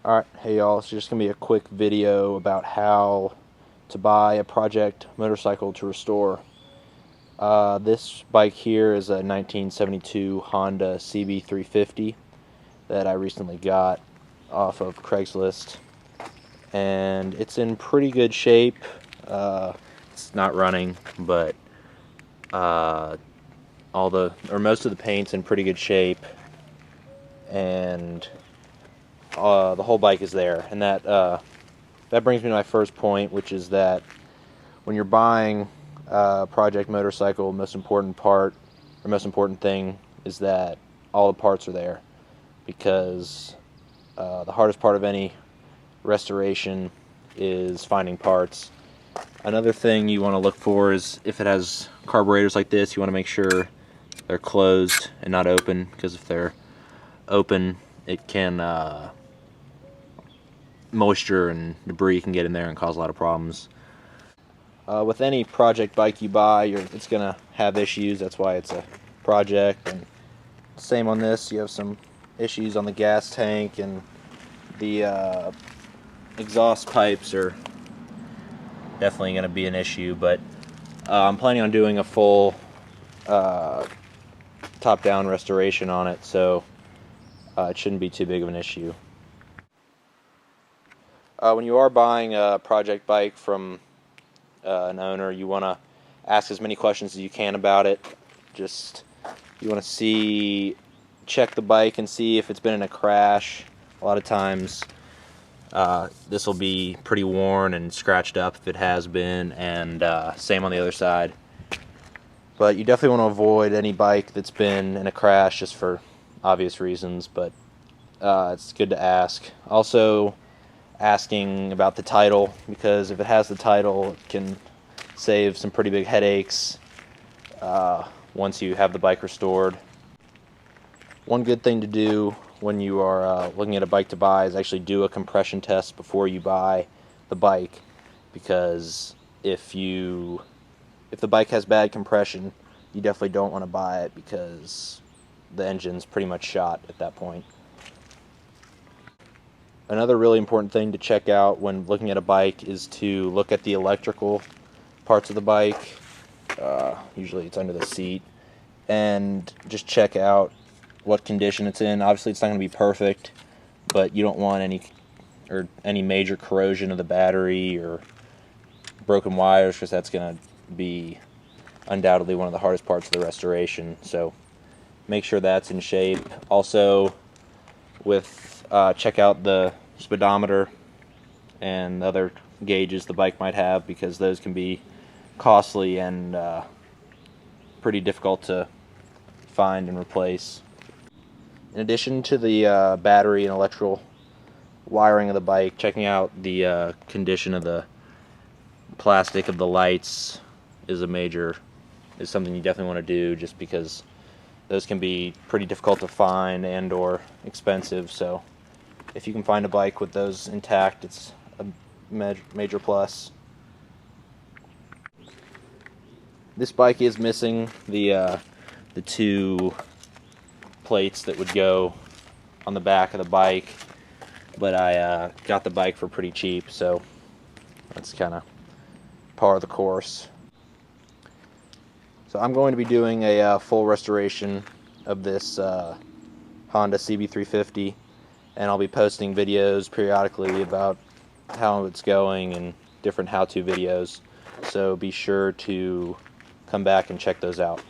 Alright, hey y'all, it's just going to be a quick video about how to buy a project motorcycle to restore. This bike here is a 1972 Honda CB350 that I recently got off of Craigslist, and it's in pretty good shape. It's not running, but most of the paint's in pretty good shape, and the whole bike is there. And that brings me to my first point, which is that when you're buying a project motorcycle, most important thing is that all the parts are there, because the hardest part of any restoration is finding parts. Another thing you want to look for is if it has carburetors like this, you want to make sure they're closed and not open, because if they're open, it can moisture and debris can get in there and cause a lot of problems. With any project bike you buy, it's going to have issues. That's why it's a project. And same on this, you have some issues on the gas tank, and the exhaust pipes are definitely going to be an issue. But I'm planning on doing a full top-down restoration on it, so it shouldn't be too big of an issue. When you are buying a project bike from an owner, you want to ask as many questions as you can about it. You want to check the bike and see if it's been in a crash. A lot of times this will be pretty worn and scratched up if it has been, and same on the other side. But you definitely want to avoid any bike that's been in a crash, just for obvious reasons, but it's good to ask. Also, asking about the title, because if it has the title, it can save some pretty big headaches once you have the bike restored. One good thing to do when you are looking at a bike to buy is actually do a compression test before you buy the bike, because if the bike has bad compression, you definitely don't want to buy it, because the engine's pretty much shot at that point. Another really important thing to check out when looking at a bike is to look at the electrical parts of the bike. Usually it's under the seat, and just check out what condition it's in. Obviously it's not going to be perfect, but you don't want any major corrosion of the battery or broken wires, because that's going to be undoubtedly one of the hardest parts of the restoration. So make sure that's in shape. Also, check out the speedometer and other gauges the bike might have, because those can be costly and pretty difficult to find and replace. In addition to the battery and electrical wiring of the bike, checking out the condition of the plastic of the lights is something you definitely want to do, just because those can be pretty difficult to find and or expensive. So if you can find a bike with those intact, it's a major plus. This bike is missing the two plates that would go on the back of the bike, but I got the bike for pretty cheap, so that's kind of par of the course. So I'm going to be doing a full restoration of this Honda CB350, and I'll be posting videos periodically about how it's going and different how-to videos, so be sure to come back and check those out.